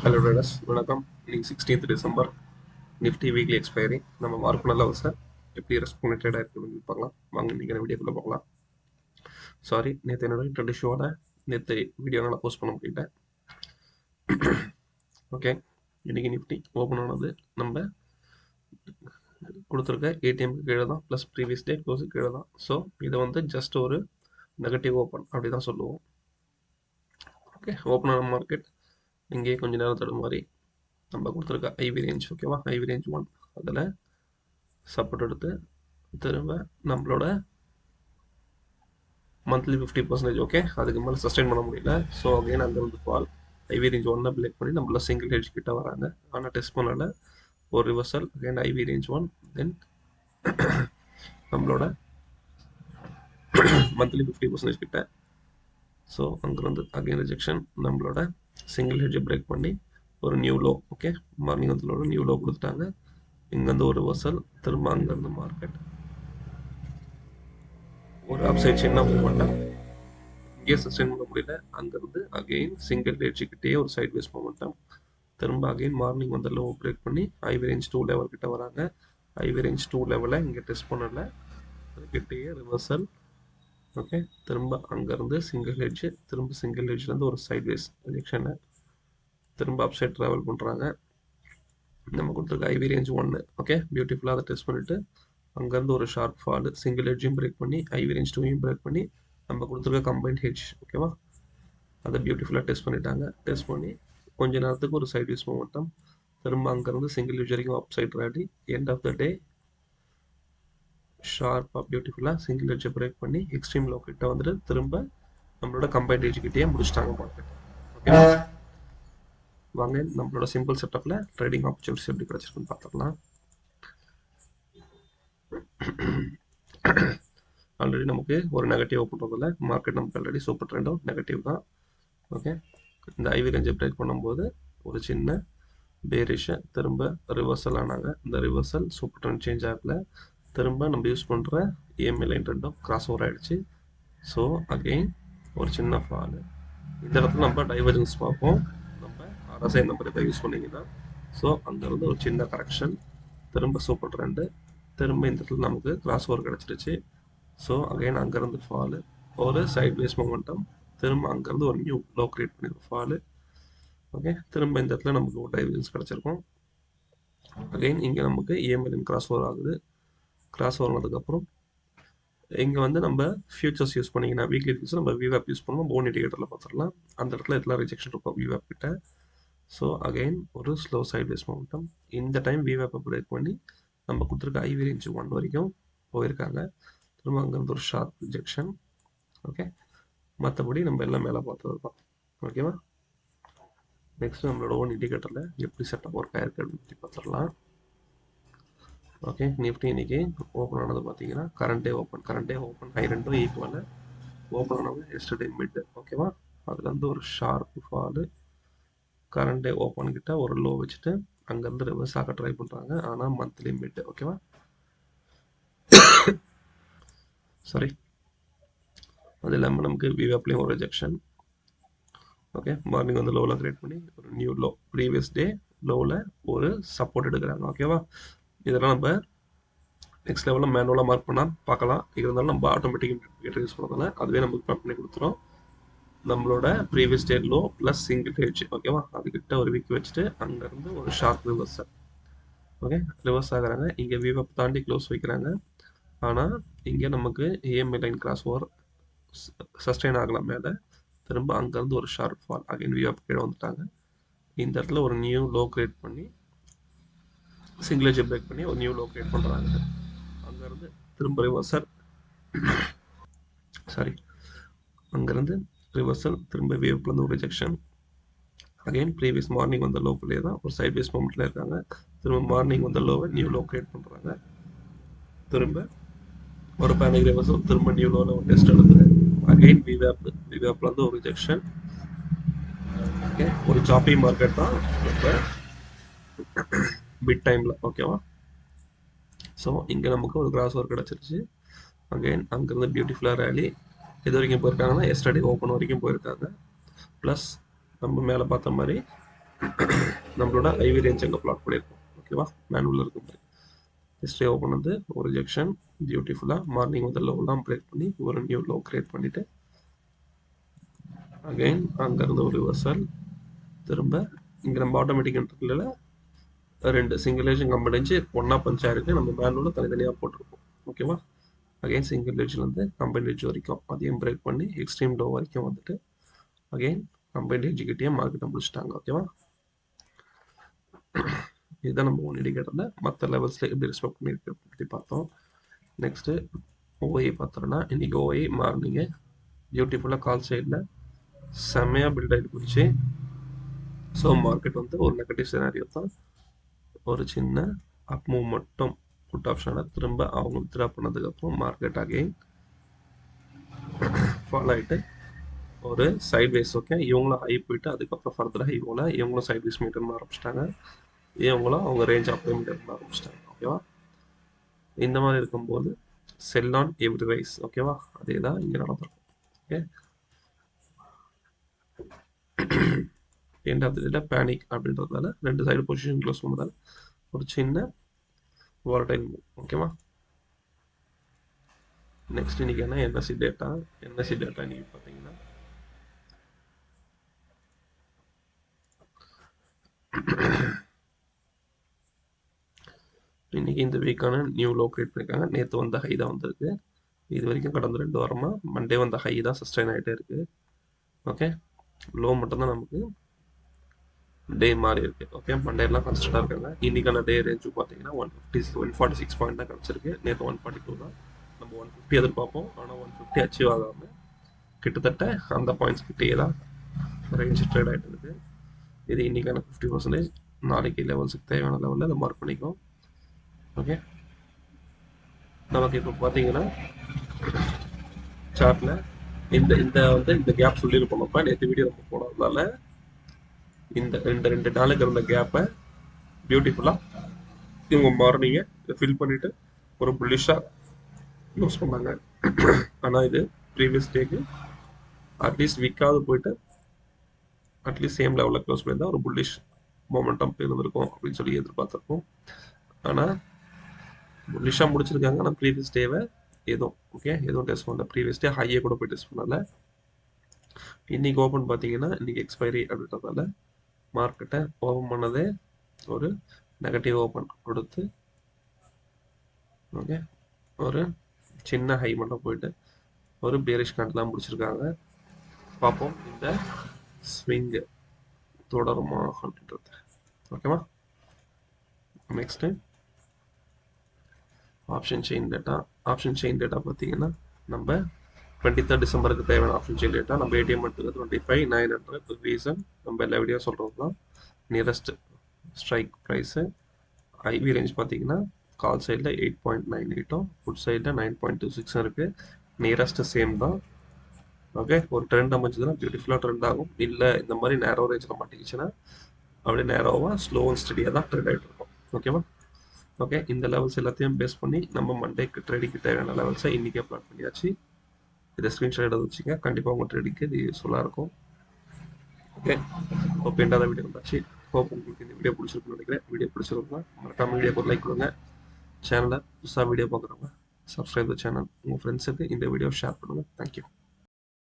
Hello traders வணக்கம். இன்னைக்கு 16th December, Nifty weekly expiry. நம்ம மார்க் பண்ண லெவல்ஸை எப்படி ரெஸ்பான்டடாக இருக்குன்னு பார்க்கலாம். வாங்க இன்றைக்கி வீடியோக்குள்ளே பார்க்கலாம். சாரி, நேற்று என்னோட இன்டர்நெட் ஷோட நேற்று வீடியோ நான் போஸ்ட் பண்ண முடியல. ஓகே, இன்றைக்கி நிஃப்டி ஓப்பன் ஆனது நம்ம கொடுத்துருக்க ஏடிஎம்க்கு கீழே தான், ப்ளஸ் ப்ரீவியஸ் டே க்ளோஸுக்கு கீழே தான். ஸோ இதை வந்து ஜஸ்ட் ஒரு நெகட்டிவ் ஓப்பன் அப்படி தான் சொல்லுவோம். ஓகே, ஓப்பன் ஆன மார்க்கெட் இங்கே கொஞ்ச நேரம் தடுமாறி நம்ம கொடுத்துருக்க ஐவி ரேஞ்ச், ஓகேவா, ஐவி ரேஞ்ச் 1 அதில் சப்போர்ட் எடுத்து திரும்ப நம்மளோட மந்த்லி 50%, ஓகே, அதுக்கு மேலே சஸ்டெயின் பண்ண முடியல. ஸோ அகைன் அங்கே வந்து ஃபால் ஐவி ரேஞ்ச் 1 பிரேக் பண்ணி நம்மள சிங்கிள் ஹெட்ஜ் கிட்ட வராங்க. ஆனால் டெஸ்ட் பண்ணல, ஒரு ரிவர்சல் அகைன் ஐவி ரேஞ்ச் 1, தென் நம்மளோட மந்த்லி 50% கிட்ட. ஸோ அங்கேருந்து அகைன் ரிஜெக்ஷன், நம்மளோட சிங்கிள் ஹெட்ஜை பிரேக் பண்ணி ஒரு நியூ லோ, ஓகே, மார்னிங் வந்து நியூ லோ கொடுத்துட்டாங்க. இங்கேருந்து ஒரு ரிவர்சல், திரும்ப அங்கேருந்து மார்க்கெட் ஒரு அப்சைட் சின்ன மூவ்மெண்ட்டாக இங்கே சஸ்டெயின் பண்ண முடியல. அங்கேருந்து அகெயின் சிங்கிள் ஹெட்ஜுக்கிட்டே ஒரு சைட் வேஸ் மூமெண்டம், திரும்ப அகெயின் மார்னிங் வந்து லோ பிரேக் பண்ணி ஐவி ரேஞ்ச் 2 லெவல் கிட்ட வராங்க. ஐவி ரேஞ்ச் 2 லெவலை இங்கே டெஸ்ட் பண்ணல, அதுக்கிட்டேயே ரிவர்சல், ஓகே, திரும்ப அங்கேருந்து சிங்கிள் ஹெட்ஜ், திரும்ப சிங்கிள் ஹெட்ஜ்லேருந்து ஒரு சைட் வேஸ் ரிஜெக்ஷனை, திரும்ப அப்சைட் ட்ராவல் பண்ணுறாங்க. நம்ம கொடுத்துருக்க ஐவி ரேஞ்ச் 1, ஓகே, பியூட்டிஃபுல்லாக அதை டெஸ்ட் பண்ணிவிட்டு அங்கேருந்து ஒரு ஷார்ப் ஃபால், சிங்கிள் ஹெட்ஜையும் பிரேக் பண்ணி ஐவி ரேஞ்ச் 2யும் பிரேக் பண்ணி நம்ம கொடுத்துருக்க கம்பைன்ட் ஹெட்ஜ், ஓகேவா, அதை பியூட்டிஃபுல்லாக டெஸ்ட் பண்ணிட்டாங்க. டெஸ்ட் பண்ணி கொஞ்ச நேரத்துக்கு ஒரு சைட் வேஸ் மூமெண்டம், திரும்ப அங்கேருந்து சிங்கிள் ஹெட்ஜ் வரைக்கும் upside rally, end of the day ஷார்ப்பாக பியூட்டிஃபுல்லாக சிங்கிள் ஹெட்ஜை பிரேக் பண்ணி எக்ஸ்ட்ரீம் லோ கிட்ட வந்துட்டு திரும்ப நம்மளோட கம்பைன்ட் ஹெட்ஜ் கிட்டேயே முடிச்சிட்டாங்க மார்க்கெட். ஓகேவா, வாங்க நம்மளோட சிம்பிள் செட்டப்பில் ட்ரேடிங் ஆப்பர்ச்சுனிட்டிஸ் எப்படி கிடச்சிருக்குன்னு பார்த்துக்கலாம். ஆல்ரெடி நமக்கு ஒரு நெகட்டிவ் பண்ணுறதில்ல, மார்க்கெட் நமக்கு ஆல்ரெடி சூப்பர் ட்ரெண்டும் நெகட்டிவ் தான். ஓகே, இந்த ஐவி ரேஞ்சை பிரேக் பண்ணும்போது ஒரு சின்ன பேரிஷை திரும்ப ரிவர்சல் ஆனாங்க. இந்த ரிவர்சல் சூப்பர் ட்ரெண்ட் சேஞ்ச் ஆகல, திரும்ப நம்ம யூஸ் பண்ணுற இஎம்ஐ லைன் ட்ரெண்டும் கிராஸ் ஓவர் ஆகிடுச்சு. ஸோ அகெயின் ஒரு சின்ன ஃபால். இந்த இடத்துல நம்ம டைவர்ஜன்ஸ் பார்ப்போம். நம்ம RSI நம்பர் இதை யூஸ் பண்ணிங்கன்னா, ஸோ அங்கேருந்து ஒரு சின்ன கரெக்ஷன், திரும்ப சூப்பர் ட்ரெண்டு, திரும்ப இந்த இடத்துல நமக்கு கிராஸ் ஓவர் கிடச்சிருச்சு. ஸோ அகைன் அங்கேருந்து ஃபாலு, ஒரு சைட் வேஸ் மொமெண்டம், திரும்ப அங்கேருந்து ஒரு நியூ லோ கிரியேட் பண்ணியிருக்கோம் ஃபாலு. ஓகே, திரும்ப இந்த இடத்துல நமக்கு ஒரு டைவர்ஜன்ஸ் கிடச்சிருக்கும். அகைன் இங்கே நமக்கு இஎம்ஐ கிராஸ் ஓவர் ஆகுது. கிராஸ் ஓவர் ஆனதுக்கப்புறம் இங்கே வந்து நம்ம ஃபியூச்சர்ஸ் யூஸ் பண்ணிங்கன்னா, வீக்லி ஃபியூச்சர் நம்ம விவேப் யூஸ் பண்ணுவோம், போன் இண்டிகேட்டரில் பார்த்துடலாம். அந்த இடத்துல இதெல்லாம் ரிஜெக்ஷன் இருக்கும் விவேப் கிட்ட. ஸோ அகைன் ஒரு ஸ்லோ சைட் வேஸ் மொமெண்டம், இந்த டைம் விவேப்பை பிரேக் பண்ணி நம்ம கொடுத்துருக்க ஐவி ரேஞ்ச் 1 வரைக்கும் போயிருக்காங்க. திரும்ப அங்கேருந்து ஒரு ஷார்ப் ரிஜெக்ஷன். ஓகே, மற்றபடி நம்ம எல்லாம் மேலே பார்த்தது தான். ஓகேவா, நெக்ஸ்ட் நம்மளோட ஓன் இண்டிகேட்டரில் எப்படி செட்டப் ஒர்க் ஆயிருக்கு அப்படின்னு பார்த்துடலாம். ஓகே, நிஃப்டி இன்னைக்கு ஓப்பன் ஆனது பார்த்தீங்கன்னா கரண்டே ஓப்பன் ஹை ரெண்டும் ஈக்குவல் ஓப்பன் ஆனது எஸ்டர்டே மிட். ஓகேவா, அதுலேருந்து ஒரு ஷார்ப் ஃபாலு, கரண்டே ஓப்பன் கிட்ட ஒரு லோ வச்சுட்டு அங்கேருந்து ரிவர்ஸ் ஆக ட்ரை பண்ணுறாங்க. ஆனால் மந்த்லி மிட், ஓகேவா, சாரி, அது இல்லாமல் நமக்கு விவேப்லேயும் ஒரு ரிஜெக்ஷன். ஓகே, மார்னிங் வந்து லோவில் கிரியேட் பண்ணி ஒரு நியூ லோ, ப்ரீவியஸ் டே லோவில் ஒரு சப்போர்ட் எடுக்கிறாங்க. ஓகேவா, இதெல்லாம் நம்ம நெக்ஸ்ட் லெவலில் மேனுவலாக மார்க் பண்ணால் பார்க்கலாம். இருந்தாலும் நம்ம ஆட்டோமேட்டிக் இண்டிகேட்டர் யூஸ் பண்ணதால அதுவே நமக்கு ப்ளான் பண்ணி கொடுத்துரும். நம்மளோட previous day low plus single hedge, ஓகேவா, அதுக்கிட்ட ஒரு வீக் வச்சுட்டு அங்கேருந்து ஒரு ஷார்ப் ரிவர்சல். ஓகே, ரிவர்ஸ் ஆகிறாங்க. இங்கே விவேப் தாண்டி க்ளோஸ் வைக்கிறாங்க. ஆனால் இங்கே நமக்கு EMI line cross over sustain ஆகலாம் மேலே, திரும்ப அங்கேருந்து ஒரு ஷார்ப் ஃபால், அகைன் விவேப் கீழே வந்துட்டாங்க. இந்த இடத்துல ஒரு நியூ லோ கிரியேட் பண்ணி சிங்கிள் ஹெட்ஜை பிரேக் பண்ணி ஒரு நியூ லோ கிரியேட் பண்ணுறாங்க. அங்கேருந்து திரும்ப ரிவர்சல், சாரி, அங்கேருந்து ரிவர்சல், திரும்ப வேவ்லேருந்து ஒரு ரிஜெக்ஷன். அகைன் ப்ரீவியஸ் மார்னிங் வந்த லோக்குள்ளே தான் ஒரு சைட் வேஸ் மூமெண்ட்டில் இருக்காங்க. திரும்ப மார்னிங் வந்த லோவை நியூ லோ கிரியேட் பண்ணுறாங்க. திரும்ப ஒரு பேனிக் ரிவர்சல், திரும்ப நியூ லோவில் ஒரு டெஸ்ட் எடுத்து அகைன் விவேப்லேருந்து ஒரு ரிஜெக்ஷன். ஓகே, ஒரு சாப்பி மார்க்கெட் தான் இப்போ மிட் டைமில். ஓகேவா, ஸோ இங்கே நமக்கு ஒரு கிராஸ் ஓவர் கிடச்சிருச்சு. அகைன் அங்கேருந்து பியூட்டிஃபுல்லாக ரேலி எது வரைக்கும் போயிருக்காங்கன்னா எஸ்டர்டே ஓப்பன் வரைக்கும் போயிருக்காங்க. ப்ளஸ் நம்ம மேலே பார்த்த மாதிரி நம்மளோட ஐவி ரேஞ்ச் அங்கே பிளாட் பண்ணியிருக்கோம். ஓகேவா, மேனுவலில் இருக்கும் மாதிரி ஹிஸ்ட்ரி ஓப்பன் வந்து ஒரு ரிஜெக்ஷன் பியூட்டிஃபுல்லாக மார்னிங் வந்து லோலாம் பிரேக் பண்ணி ஒரு நியூ லோ கிரியேட் பண்ணிவிட்டு அகைன் அங்கேருந்து ஒரு ரிவர்சல் திரும்ப இங்கே நம்ம ஆட்டோமேட்டிக் இன்டர்வியூவில் 2 சிங்கிள் ஏஜ் கம்பெனி ஒன்றா பஞ்சாக இருக்குது. நம்ம மேனுவலில் தனித்தனியாக போட்டிருக்கோம். ஓகேவா, அகைன் சிங்கிள் ஏஜ்லேருந்து கம்பைன் ஏஜ் வரைக்கும் அதையும் பிரேக் பண்ணி எக்ஸ்ட்ரீம் லோ வரைக்கும் வந்துட்டு அகைன் கம்பைன் ஏஜ்கிட்டே மார்க்கெட்டை முடிச்சிட்டாங்க. ஓகேவா, இதுதான் நம்ம ஒன் இண்டிகேட்டரில் மற்ற லெவல்ஸில் எப்படி ரெஸ்பெக்ட் பண்ணியிருக்கு பற்றி பார்த்தோம். நெக்ஸ்ட்டு ஓஐ பார்த்தோம்னா இன்றைக்கி ஓஐ மார்னிங்கு பியூட்டிஃபுல்லாக கால் சைடில் செம்மையாக பில்ட் ஆகிட்டு போச்சு. ஸோ மார்க்கெட் வந்து ஒரு நெகட்டிவ் சினாரியோ தான். ஒரு சின்ன அப் மூவ் மட்டும் புட் ஆப்ஷனை திரும்ப அவங்க வித்ரா பண்ணதுக்கப்புறம் மார்க்கெட் அகைன் ஃபாலோ ஆகிட்டு ஒரு சைட்வேஸ். ஓகே, இவங்களும் ஹை போயிட்டு அதுக்கப்புறம் ஃபர்தர் ஹை போல இவங்களும் சைட்வேஸ் மீட்டர் பண்ண ஆரம்பிச்சிட்டாங்க. இவங்களும் அவங்க ரேஞ்ச் அப்படியே மீட்டர் பண்ண ஆரம்பிச்சிட்டாங்க. ஓகேவா, இந்த மாதிரி இருக்கும்போது செல் ஆன் எவ்ரி ரைஸ். ஓகேவா, அதே தான் இங்கே நடந்திருக்கும். ஓகே, எண்ட் ஆஃப் தி டேல பேனிக் அப்படின்றதால 2 சைடு பொசிஷன் க்ளோஸ் பண்ணதால் ஒரு சின்ன வாலடைல் மூவ். ஓகேவா, நெக்ஸ்ட் இன்னைக்கு என்ன என்எஸ்சி டேட்டா இன்னைக்கு பார்த்தீங்கன்னா இன்னைக்கு இந்த வீக்கான நியூ லோ கிரியேட் பண்ணியிருக்காங்க. நேற்று வந்த ஹை தான் வந்திருக்கு. இது வரைக்கும் கடந்த 2 வாரமாக மண்டே வந்த ஹை தான் சஸ்டைன் ஆகிட்டே இருக்குது. ஓகே, லோ மட்டும்தான் நமக்கு டே மாறி இருக்கு. ஓகே, மண்டேலாம் கன்ஸ்டண்டாக இருக்காங்க. இன்னைக்கான டே ரேஞ்சு பார்த்தீங்கன்னா 146 பாயிண்ட் தான் கிடச்சிருக்கு. நேற்று 142 தான். நம்ம 150 எதிர்பார்ப்போம், ஆனால் 150 அச்சீவ் ஆகாமல் கிட்டத்தட்ட அந்த பாயிண்ட்ஸ் கிட்டே தான் ரேஞ்ச் ட்ரேட் ஆகிட்டு இருக்கு. இது இன்னைக்கான 50%. நாளைக்கு லெவல்ஸுக்கு தேவையான லெவலில் அதை மார்க் பண்ணிக்கும். ஓகே, நமக்கு இப்போ பார்த்தீங்கன்னா சார்ட்ல இந்த கேப் சொல்லியிருப்போம். நம்ம நேற்று வீடியோ நம்ம போனதுனால இந்த ரெண்டு நாளுக்கு இருந்த கேப்பை பியூட்டிஃபுல்லாக இவங்க மார்னிங்கை ஃபில் பண்ணிட்டு ஒரு புல்லிஷாக யூஸ் பண்ணாங்க. ஆனால் இது ப்ரீவியஸ் டேக்கு அட்லீஸ்ட் வீக்காவது போயிட்டு அட்லீஸ்ட் சேம் லெவலில் க்ளோஸ் பண்ணியிருந்தா ஒரு புல்லிஷ் மொமெண்டம் இருந்திருக்கும் அப்படின்னு சொல்லி எதிர்பார்த்துருக்கோம். ஆனால் புல்லிஷாக முடிச்சிருக்காங்க. ஆனால் ப்ரீவியஸ் டேவை எதுவும் டெஸ்ட் பண்ணல. ப்ரீவியஸ் டே ஹையை கூட போய் டெஸ்ட் பண்ணல. இன்னைக்கு ஓப்பன் பார்த்தீங்கன்னா இன்னைக்கு எக்ஸ்பைரி அப்படின்றதால மார்க்கெட்டை ஓப்பன் பண்ணதே ஒரு நெகட்டிவ் ஓப்பன் கொடுத்து ஓகே ஒரு சின்ன ஹை மட்டும் போயிட்டு ஒரு பேரிஷ் கண்டில் தான் முடிச்சிருக்காங்க. பார்ப்போம் இந்த ஸ்விங்கு தொடருமா அப்படின்றது. ஓகேவா, நெக்ஸ்ட்டு ஆப்ஷன் செயின் டேட்டா பார்த்தீங்கன்னா நம்ம 23 டிசம்பருக்கு தேவையான ஆப்ஷன் செயின் டேட்டா நம்ம ஏடிஎம் எடுத்துக்கிறது 25,900. ரீசன் நம்ம எல்லா வீடியோ சொல்கிறது தான். Nearest strike price IV range பார்த்தீங்கன்னா கால் சைடில் 8.98, ஃபுட் சைடில் 9.26 இருக்குது. நியரஸ்ட் சேம் தான். ஓகே, ஒரு ட்ரெண்ட் அமைச்சதுன்னா பியூட்டிஃபுல்லாக ட்ரெண்ட் ஆகும். இல்லை இந்த மாதிரி நேரோ ரேஞ்சில் மாட்டிக்கிச்சுன்னா அப்படியே நேரோவாக ஸ்லோ அண்ட் ஸ்டடியாக தான் ட்ரெண்ட் ஆகிட்டு இருக்கும். ஓகேவா, ஓகே, இந்த லெவல்ஸ் எல்லாத்தையும் பேஸ் பண்ணி நம்ம மண்டேக்கு ட்ரேடிங்க்கு தேவையான லெவல்ஸை இன்றைக்கே பிளான் பண்ணியாச்சு. இதை ஸ்க்ரீன்ஷாட் எடுத்து வச்சுங்க. கண்டிப்பாக உங்கள் ட்ரேடிங்க்கு இது யூஸ்ஃபுல்லாக இருக்கும். ஓகே, ஹோப் எண்டாத வீடியோ வந்தாச்சு. ஹோப் உங்களுக்கு இந்த வீடியோ பிடிச்சிருக்குன்னு நினைக்கிறேன். வீடியோ பிடிச்சிருக்குன்னா மறக்காம வீடியோக்கு ஒரு லைக் கொடுங்க. சேனலை புதுசாக வீடியோ பார்க்குறவங்க சப்ஸ்கிரைப் த சேனல். உங்கள் ஃப்ரெண்ட்ஸுக்கு இந்த வீடியோ ஷேர் பண்ணுங்கள். தேங்க்யூ.